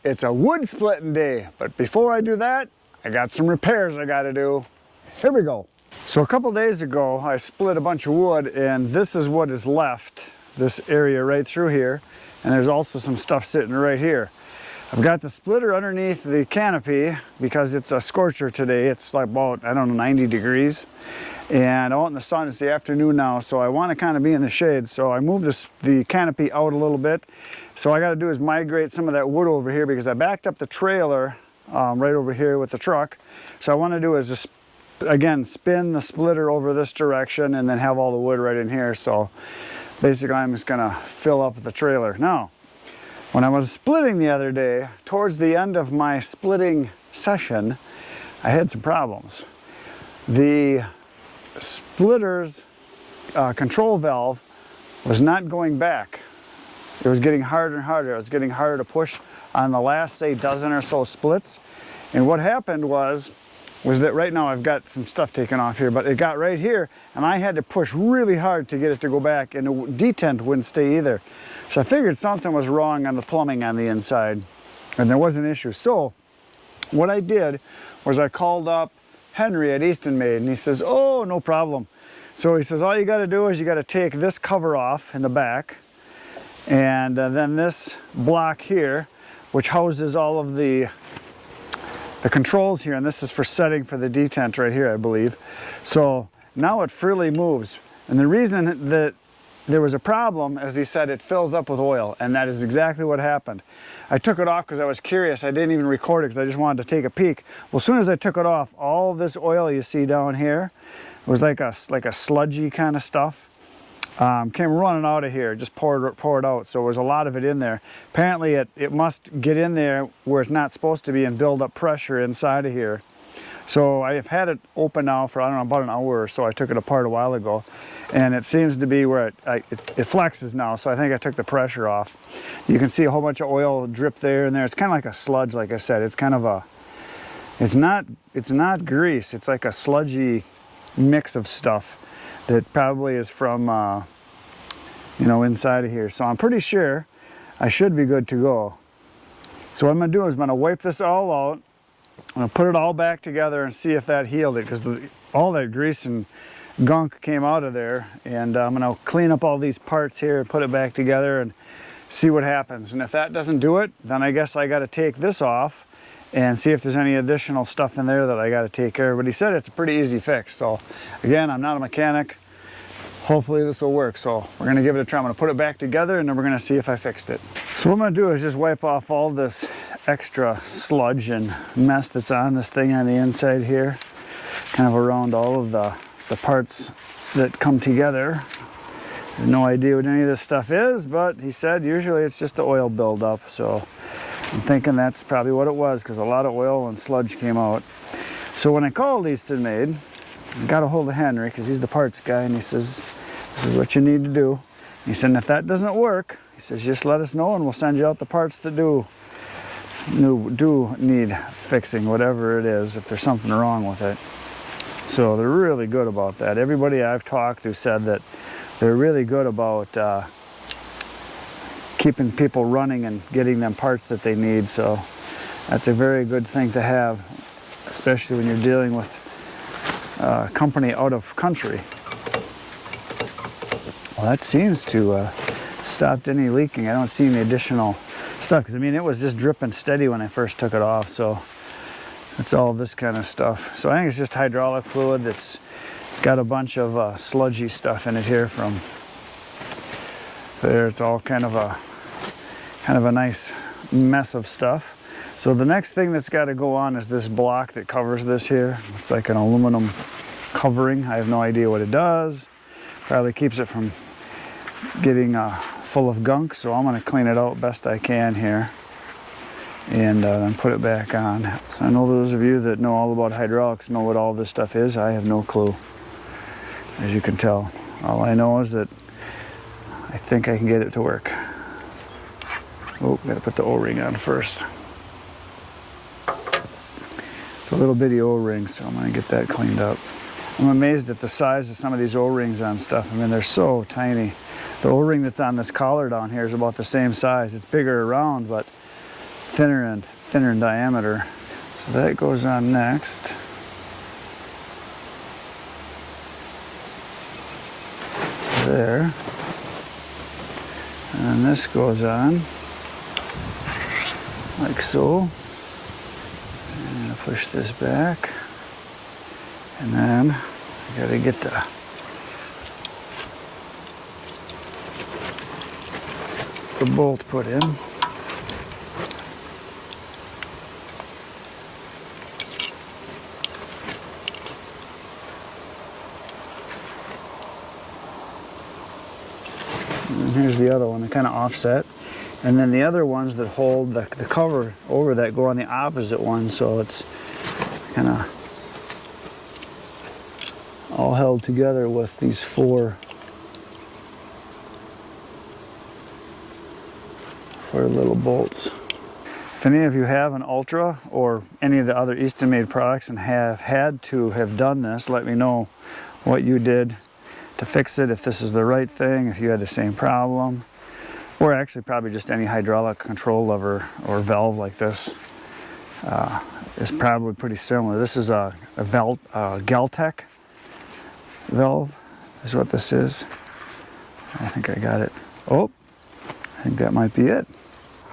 it's a wood splitting day. But before I do that, I got some repairs I gotta do. Here we go. So a couple days ago, I split a bunch of wood, and this is what is left, this area right through here. And there's also some stuff sitting right here. I've got the splitter underneath the canopy because it's a scorcher today. It's like about, I don't know, 90 degrees. And out in the sun, it's the afternoon now, so I want to kind of be in the shade. So I moved the canopy out a little bit. So I got to do is migrate some of that wood over here because I backed up the trailer right over here with the truck. So I want to do is just, again, spin the splitter over this direction and then have all the wood right in here. So basically I'm just going to fill up the trailer. Now, when I was splitting the other day, towards the end of my splitting session, I had some problems. The splitter's control valve was not going back. It was getting harder and harder. It was getting harder to push on the last, say, dozen or so splits. And what happened was that right now I've got some stuff taken off here, but it got right here and I had to push really hard to get it to go back, and the detent wouldn't stay either. So I figured something was wrong on the plumbing on the inside and there was an issue. So what I did was I called up Henry at Eastonmade, and he says, oh, no problem. So he says, all you got to do is you got to take this cover off in the back, and then this block here, which houses all of the controls here, and this is for setting for the detent right here, I believe. So now it freely moves, and the reason that there was a problem, as he said, it fills up with oil, and that is exactly what happened. I took it off because I was curious. I didn't even record it because I just wanted to take a peek. Well, as soon as I took it off, all this oil you see down here, it was like a sludgy kind of stuff, came running out of here, just poured out. So there was a lot of it in there. Apparently it must get in there where it's not supposed to be and build up pressure inside of here. So I've had it open now for, I don't know, about an hour or so. I took it apart a while ago, and it seems to be where it flexes now. So I think I took the pressure off. You can see a whole bunch of oil drip there and there. It's kind of like a sludge, like I said. It's kind of a, it's not grease. It's like a sludgy mix of stuff that probably is from, you know, inside of here. So I'm pretty sure I should be good to go. So what I'm gonna do is I'm gonna wipe this all out. I'm going to put it all back together and see if that healed it, because all that grease and gunk came out of there. And I'm going to clean up all these parts here and put it back together and see what happens. And if that doesn't do it, then I guess I got to take this off and see if there's any additional stuff in there that I got to take care of. But he said it's a pretty easy fix. So again, I'm not a mechanic. Hopefully this will work. So we're going to give it a try. I'm going to put it back together and then we're going to see if I fixed it. So what I'm going to do is just wipe off all this extra sludge and mess that's on this thing on the inside here, kind of around all of the parts that come together. I have no idea what any of this stuff is, but he said usually it's just the oil buildup. So I'm thinking that's probably what it was, because a lot of oil and sludge came out. So when I called Eastonmade, I got a hold of Henry because he's the parts guy, and he says, this is what you need to do. He said, if that doesn't work, he says, just let us know and we'll send you out the parts that do need fixing, whatever it is, if there's something wrong with it. So they're really good about that. Everybody I've talked to said that they're really good about keeping people running and getting them parts that they need. So that's a very good thing to have, especially when you're dealing with a company out of country. Well, that seems to stopped any leaking. I don't see any additional stuff, because I mean it was just dripping steady when I first took it off. So it's all this kind of stuff. So I think it's just hydraulic fluid that's got a bunch of sludgy stuff in it here from there. It's all kind of a nice mess of stuff. So the next thing that's got to go on is this block that covers this here. It's like an aluminum covering. I have no idea what it does. Probably keeps it from getting full of gunk. So I'm going to clean it out best I can here and then put it back on. So I know those of you that know all about hydraulics know what all this stuff is. I have no clue, as you can tell. All I know is that I think I can get it to work. Oh, gotta put the O-ring on first. It's a little bitty O-ring, so I'm gonna get that cleaned up. I'm amazed at the size of some of these O-rings on stuff. I mean, they're so tiny. The O-ring that's on this collar down here is about the same size. It's bigger around, but thinner and thinner in diameter. So that goes on next. There. And this goes on like so. And push this back. And then I gotta get the bolt put in. And here's the other one, they kind of offset. And then the other ones that hold the cover over that go on the opposite one, so it's kind of all held together with these four little bolts. If any of you have an Ultra or any of the other Eastonmade products and have had to have done this, let me know what you did to fix it, if this is the right thing, if you had the same problem, or actually probably just any hydraulic control lever or valve like this is probably pretty similar. This is a Galtech valve is what this is. I think I got it. Oh, I think that might be it.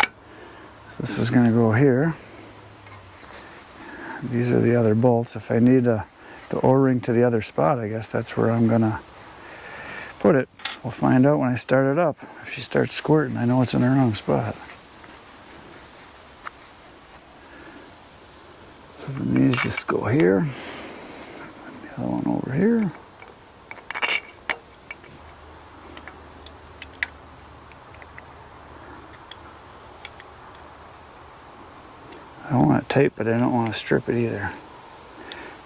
So this is going to go here. These are the other bolts. If I need the O-ring to the other spot, I guess that's where I'm going to put it. We'll find out when I start it up. If she starts squirting, I know it's in the wrong spot. So then these just go here. The other one over here. I don't want to tape, but I don't want to strip it either.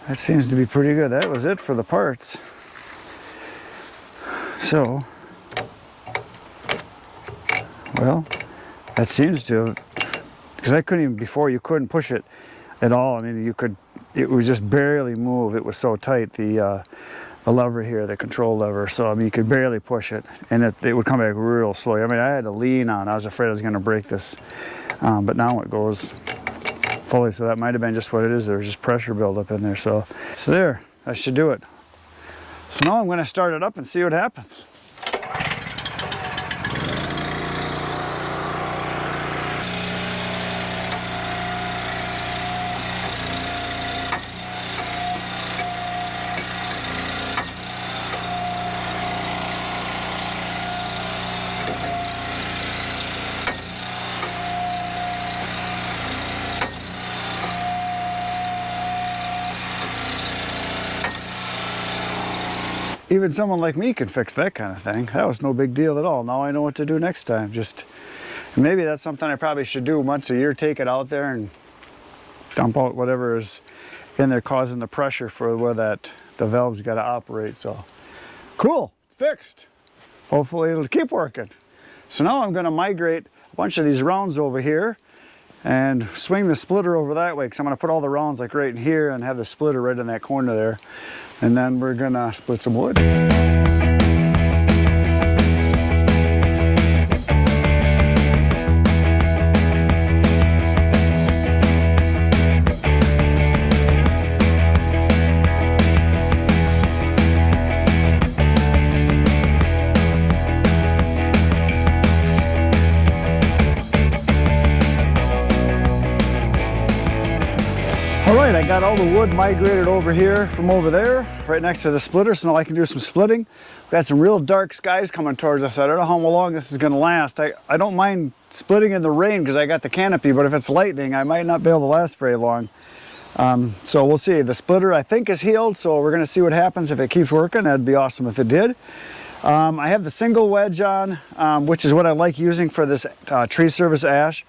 That seems to be pretty good. That was it for the parts. So, well, that seems to have, because I couldn't even, before you couldn't push it at all. I mean, you could, it would just barely move. It was so tight, the lever here, the control lever. So, I mean, you could barely push it, and it would come back real slowly. I mean, I had to lean on it. I was afraid I was going to break this, but now it goes fully. So that might have been just what it is. There was just pressure buildup in there. So there, that should do it. So now I'm going to start it up and see what happens. Even someone like me can fix that kind of thing. That was no big deal at all. Now I know what to do next time. Just maybe that's something I probably should do once a year. Take it out there and dump out whatever is in there causing the pressure for where the valve's got to operate. So cool, it's fixed. Hopefully it'll keep working. So now I'm going to migrate a bunch of these rounds over here and swing the splitter over that way, because I'm going to put all the rounds like right in here and have the splitter right in that corner there. And then we're going to split some wood. Alright, I got all the wood migrated over here from over there, right next to the splitter, so now I can do some splitting. We've got some real dark skies coming towards us. I don't know how long this is going to last. I don't mind splitting in the rain because I got the canopy, but if it's lightning, I might not be able to last very long. So we'll see. The splitter, I think, is healed, so we're going to see what happens if it keeps working. That'd be awesome if it did. I have the single wedge on, which is what I like using for this tree service ash.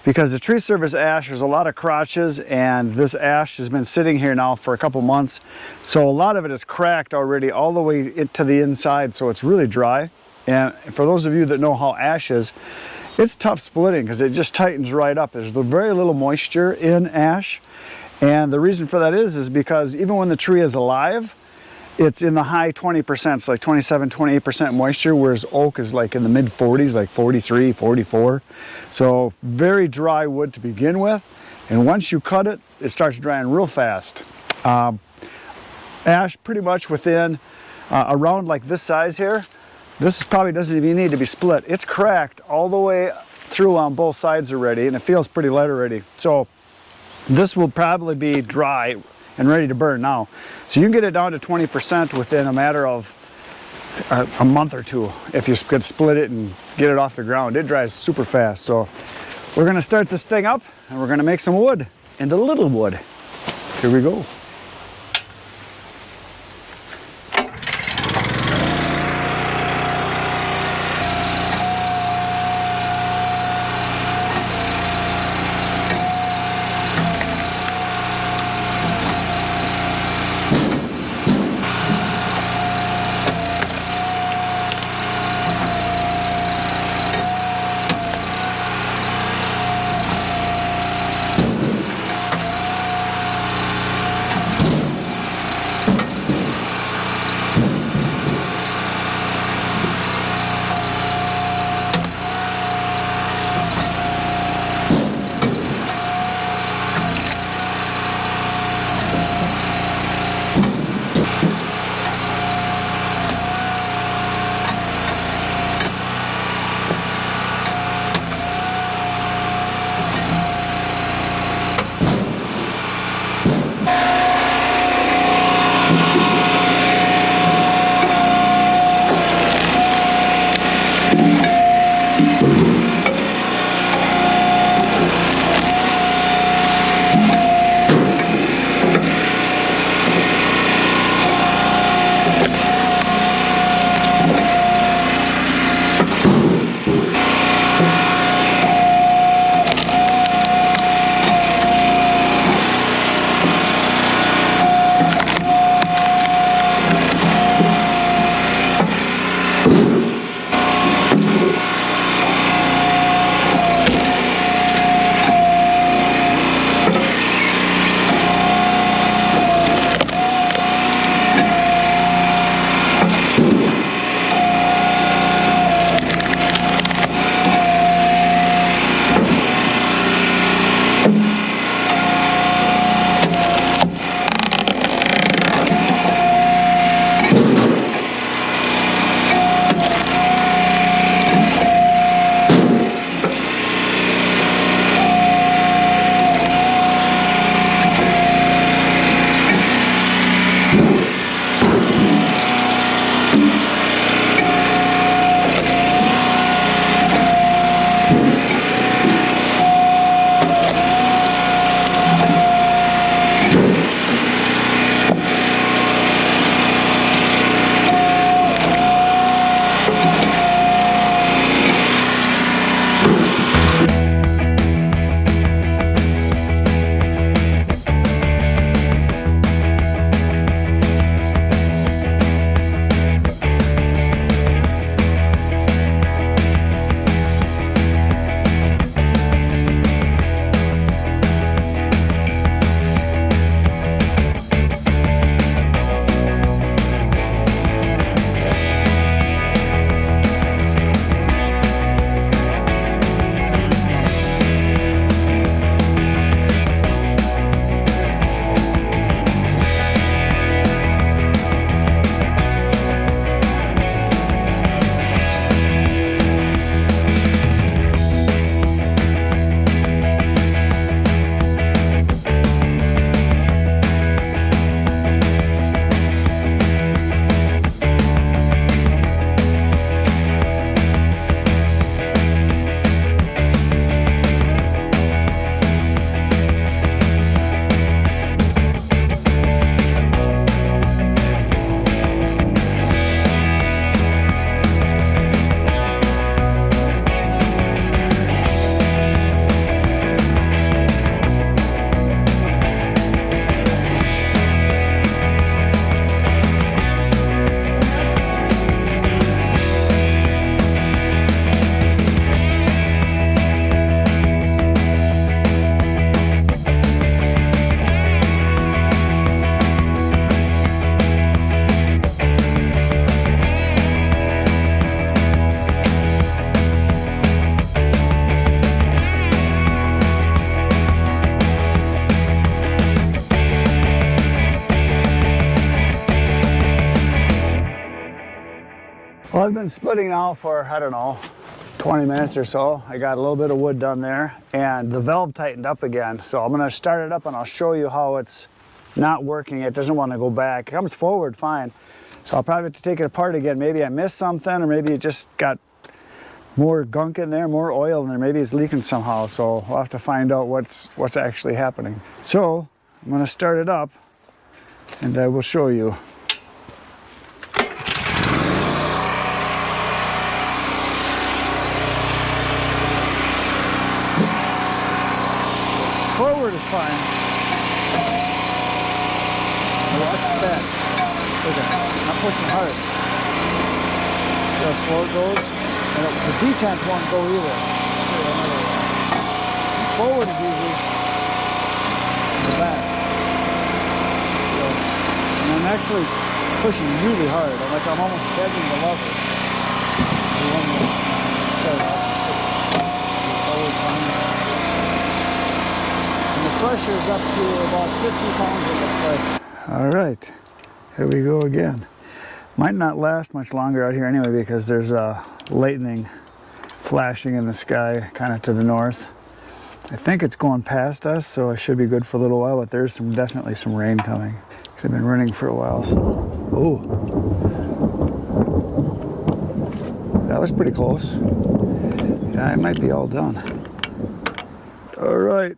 Because the tree service ash, there's a lot of crotches, and this ash has been sitting here now for a couple months. So a lot of it is cracked already all the way to the inside, so it's really dry. And for those of you that know how ash is, it's tough splitting because it just tightens right up. There's very little moisture in ash. And the reason for that is because even when the tree is alive, it's in the high 20%, so like 27, 28% moisture, whereas oak is like in the mid 40s, like 43, 44. So very dry wood to begin with. And once you cut it, it starts drying real fast. Ash pretty much within around like this size here. This probably doesn't even need to be split. It's cracked all the way through on both sides already, and it feels pretty light already. So this will probably be dry and ready to burn now. So you can get it down to 20% within a matter of a month or two if you could split it and get it off the ground. It dries super fast. So we're gonna start this thing up and we're gonna make some wood into little wood. Here we go. Well, I've been splitting now for, I don't know, 20 minutes or so. I got a little bit of wood done there, and the valve tightened up again. So I'm gonna start it up and I'll show you how it's not working. It doesn't want to go back. It comes forward fine. So I'll probably have to take it apart again. Maybe I missed something, or maybe it just got more gunk in there, more oil in there. Maybe it's leaking somehow. So we'll have to find out what's actually happening. So I'm gonna start it up and I will show you. Forward is fine. Watch that. Look at that. I'm pushing hard. See how slow it goes? And the detent won't go either. Forward is easy. The back. So, and I'm actually pushing really hard. I'm almost bending the lever. Pressure is up to about 50 pounds, it looks like. All right, here we go again. Might not last much longer out here anyway, because there's lightning flashing in the sky kind of to the north. I think it's going past us, so it should be good for a little while, but there's definitely some rain coming. Because I've been running for a while, so. Oh, that was pretty close. Yeah, it might be all done. All right.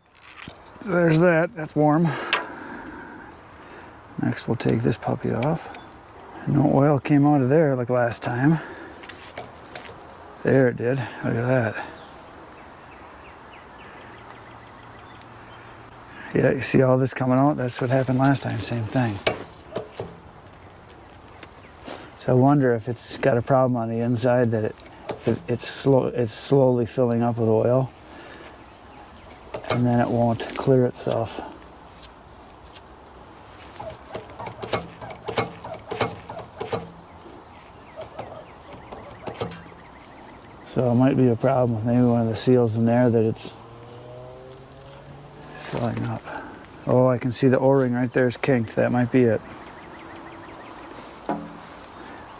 There's that. That's warm. Next we'll take this puppy off. No oil came out of there like last time. There it did. Look at that. Yeah, you see all this coming out? That's what happened last time. Same thing. So I wonder if it's got a problem on the inside, that it's slowly filling up with oil. And then it won't clear itself. So it might be a problem with maybe one of the seals in there, that it's filling up. Oh, I can see the O-ring right there is kinked. That might be it.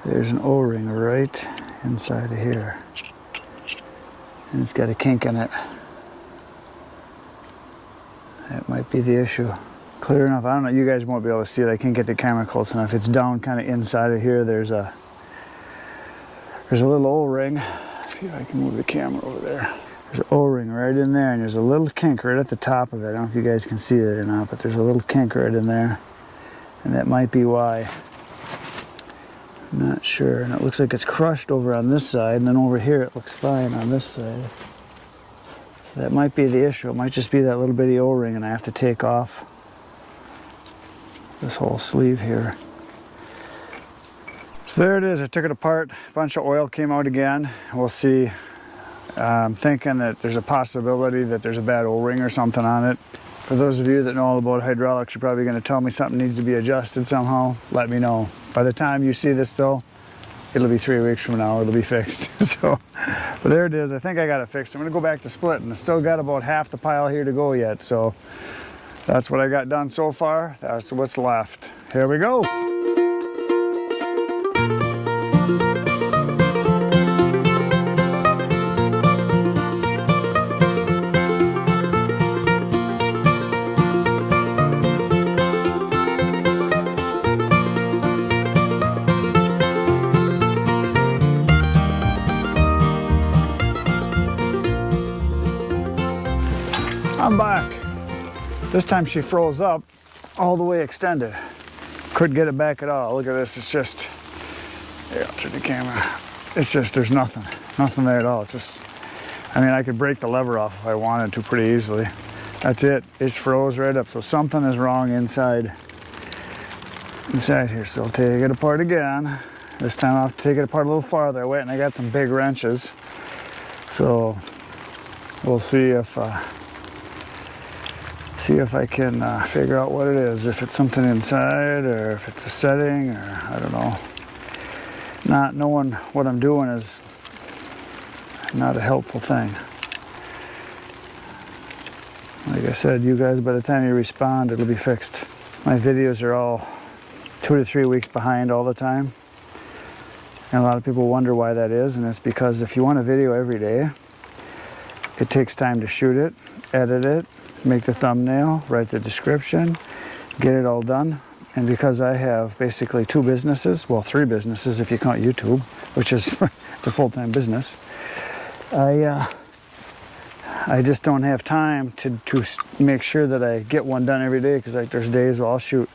There's an O-ring right inside of here. And it's got a kink in it. That might be the issue. Clear enough. I don't know. You guys won't be able to see it. I can't get the camera close enough. It's down kind of inside of here. There's a little O-ring. See if I can move the camera over there. There's an O-ring right in there, and there's a little kink right at the top of it. I don't know if you guys can see it or not, but there's a little kink right in there, and that might be why. I'm not sure. And it looks like it's crushed over on this side, and then over here it looks fine on this side. So that might be the issue. It might just be that little bitty O-ring, and I have to take off this whole sleeve here. So there it is. I took it apart. A bunch of oil came out again. We'll see. I'm thinking that there's a possibility that there's a bad O-ring or something on it. For those of you that know all about hydraulics, you're probably going to tell me something needs to be adjusted somehow. Let me know. By the time you see this though, it'll be 3 weeks from now. It'll be fixed. So, but there it is. I think I got it fixed. I'm going to go back to splitting. I still got about half the pile here to go yet. So that's what I got done so far. That's what's left. Here we go. I'm back. This time she froze up all the way extended. Couldn't get it back at all. Look at this. It's just, here, I'll turn the camera. It's just, there's nothing there at all. It's just, I mean, I could break the lever off if I wanted to pretty easily. That's it. It's froze right up. So something is wrong inside here. So I'll take it apart again. This time I'll have to take it apart a little farther. I went and I got some big wrenches. So we'll see if I can figure out what it is. If it's something inside, or if it's a setting, or I don't know. Not knowing what I'm doing is not a helpful thing. Like I said, you guys, by the time you respond, it'll be fixed. My videos are all 2 to 3 weeks behind all the time. And a lot of people wonder why that is, and it's because if you want a video every day, it takes time to shoot it, edit it, make the thumbnail, write the description, get it all done. And because I have basically 2 businesses, well 3 businesses if you count YouTube, which is it's a full-time business, I just don't have time to make sure that I get one done every day, because like there's days where I'll shoot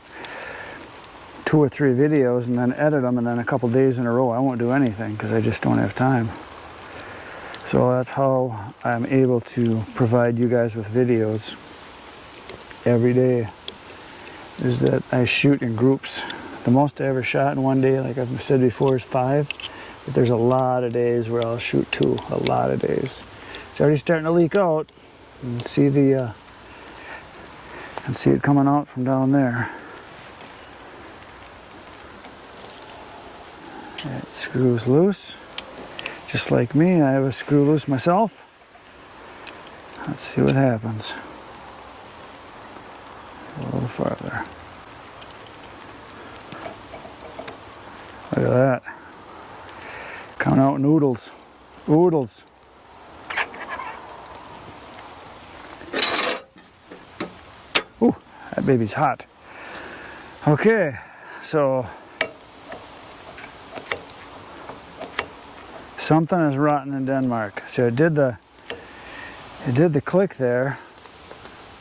2 or 3 videos and then edit them, and then a couple days in a row I won't do anything because I just don't have time. So that's how I'm able to provide you guys with videos every day, is that I shoot in groups. The most I ever shot in one day, like I've said before, is 5, but there's a lot of days where I'll shoot 2, a lot of days. It's already starting to leak out, and see the see it coming out from down there. That screws loose. Just like me, I have a screw loose myself. Let's see what happens. A little farther. Look at that. Coming out in oodles. Oodles. Ooh, that baby's hot. Okay, so something is rotten in Denmark. So it did the click there,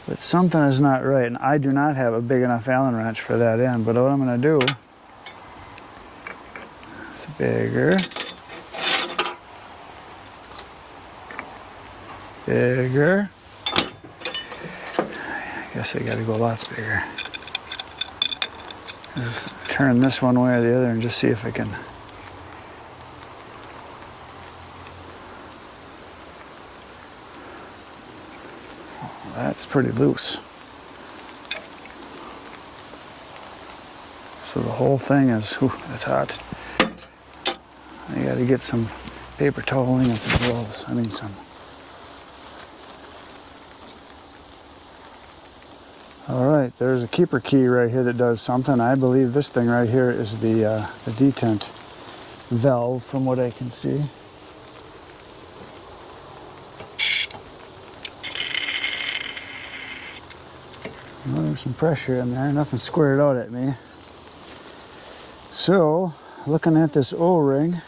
but something is not right, and I do not have a big enough Allen wrench for that end. But what I'm going to do is bigger, bigger. I guess I got to go lots bigger. Just turn this one way or the other and just see if I can. That's pretty loose. So the whole thing is, whew, that's hot. I gotta get some paper toweling and some gloves. I mean some. All right, there's a keeper key right here that does something. I believe this thing right here is the detent valve from what I can see. Well, there's some pressure in there, nothing squared out at me. So, looking at this O-ring,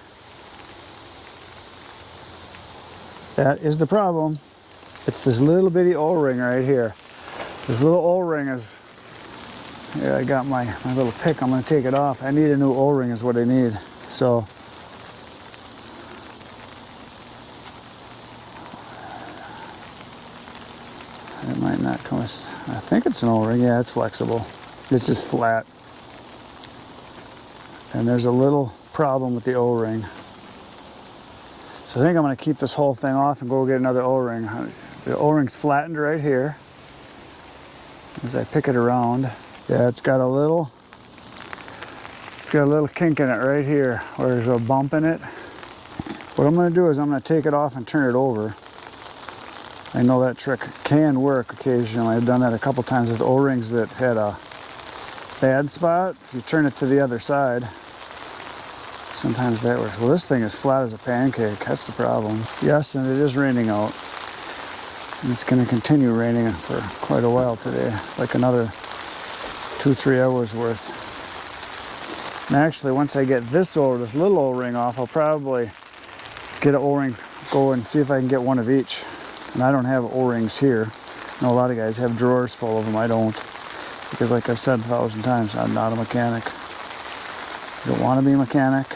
that is the problem. It's this little bitty O-ring right here. This little O-ring is, yeah, I got my little pick, I'm gonna take it off. I need a new O-ring is what I need. So, it might not come as, I think it's an O-ring, yeah, it's flexible. It's just flat. And there's a little problem with the O-ring. So I think I'm gonna keep this whole thing off and go get another O-ring. The O-ring's flattened right here. As I pick it around. Yeah, it's got a little kink in it right here where there's a bump in it. What I'm gonna do is I'm gonna take it off and turn it over. I know that trick can work occasionally. I've done that a couple times with O-rings that had a bad spot. If you turn it to the other side, sometimes that works. Well, this thing is flat as a pancake. That's the problem. Yes, and it is raining out. And it's going to continue raining for quite a while today, like another 2-3 hours worth. And actually, once I get this little O-ring off, I'll probably get an O-ring, go and see if I can get one of each. And I don't have O-rings here. I know a lot of guys have drawers full of them. I don't. Because like I've said 1,000 times, I'm not a mechanic. I don't want to be a mechanic.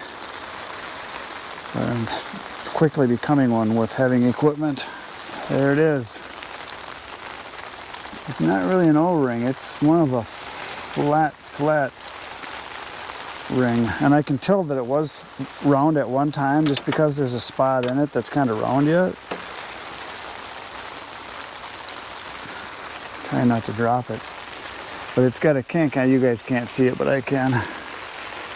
But I'm quickly becoming one with having equipment. There it is. It's not really an O-ring. It's more of a flat ring. And I can tell that it was round at one time just because there's a spot in it that's kind of round yet. Try not to drop it. But it's got a kink. You guys can't see it, but I can.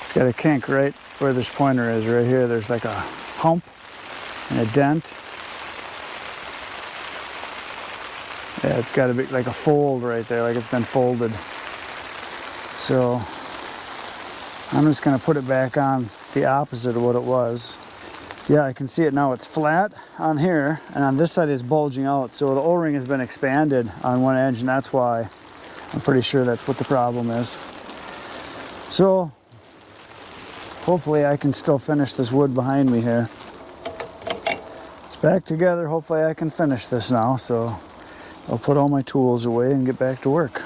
It's got a kink right where this pointer is, right here. There's like a hump and a dent. Yeah, it's got a bit like a fold right there, like it's been folded. So I'm just gonna put it back on the opposite of what it was. Yeah, I can see it now. It's flat on here, and on this side it's bulging out. So the O-ring has been expanded on one edge, and that's why. I'm pretty sure that's what the problem is. So hopefully I can still finish this wood behind me here. It's back together. Hopefully I can finish this now. So I'll put all my tools away and get back to work.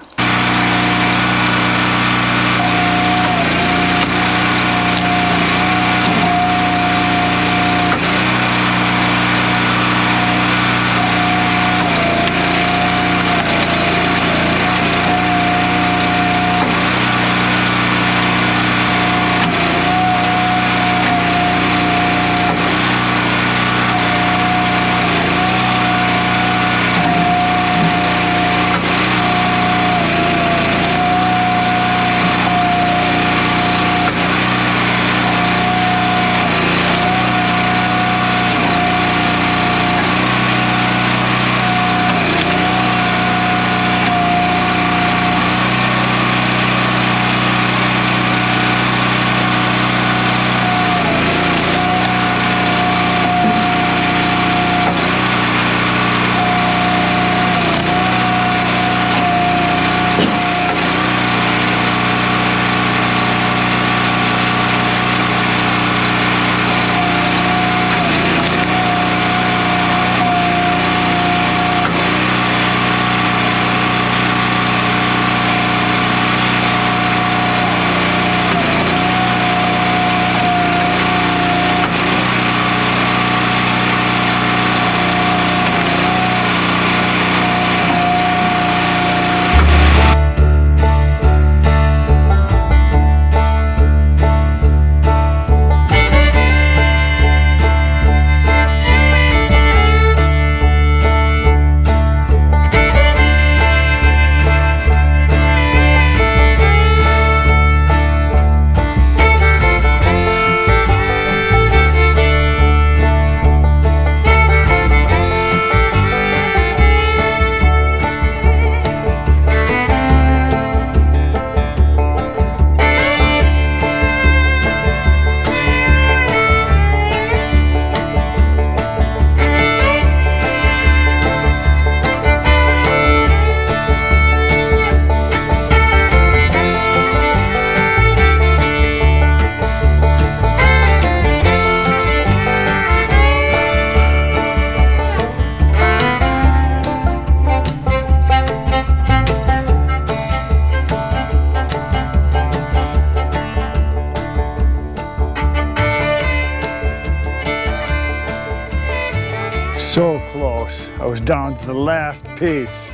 So close. I was down to the last piece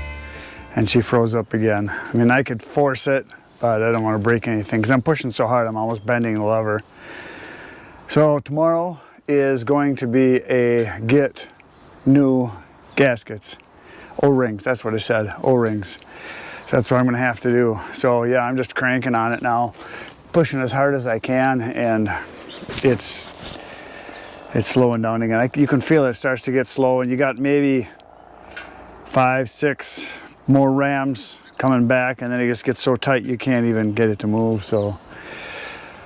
and she froze up again. I mean, I could force it, but I don't want to break anything because I'm pushing so hard I'm almost bending the lever. So tomorrow is going to be a get new gaskets. O-rings, that's what I said, O-rings. So that's what I'm going to have to do. So yeah, I'm just cranking on it now, pushing as hard as I can, and it's slowing down again. You can feel it starts to get slow, and you got maybe 5, 6 more rams coming back, and then it just gets so tight you can't even get it to move. So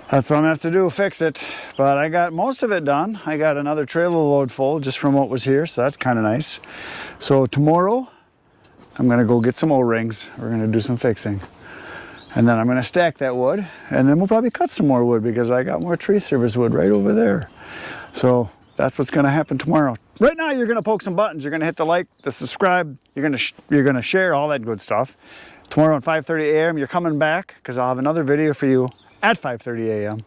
that's what I'm gonna have to do, fix it. But I got most of it done. I got another trailer load full just from what was here, so that's kind of nice. So tomorrow I'm gonna go get some O-rings. We're gonna do some fixing, and then I'm gonna stack that wood, and then we'll probably cut some more wood because I got more tree service wood right over there. So that's what's going to happen tomorrow. Right now you're going to poke some buttons. You're going to hit the like, the subscribe. You're going to share all that good stuff. Tomorrow at 5:30 a.m. you're coming back because I'll have another video for you at 5:30 a.m.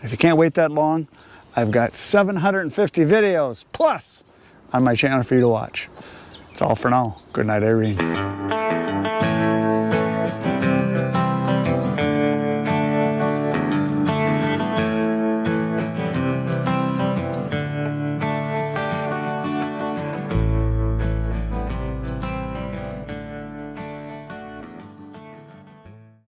If you can't wait that long, I've got 750 videos plus on my channel for you to watch. That's all for now. Good night, Irene.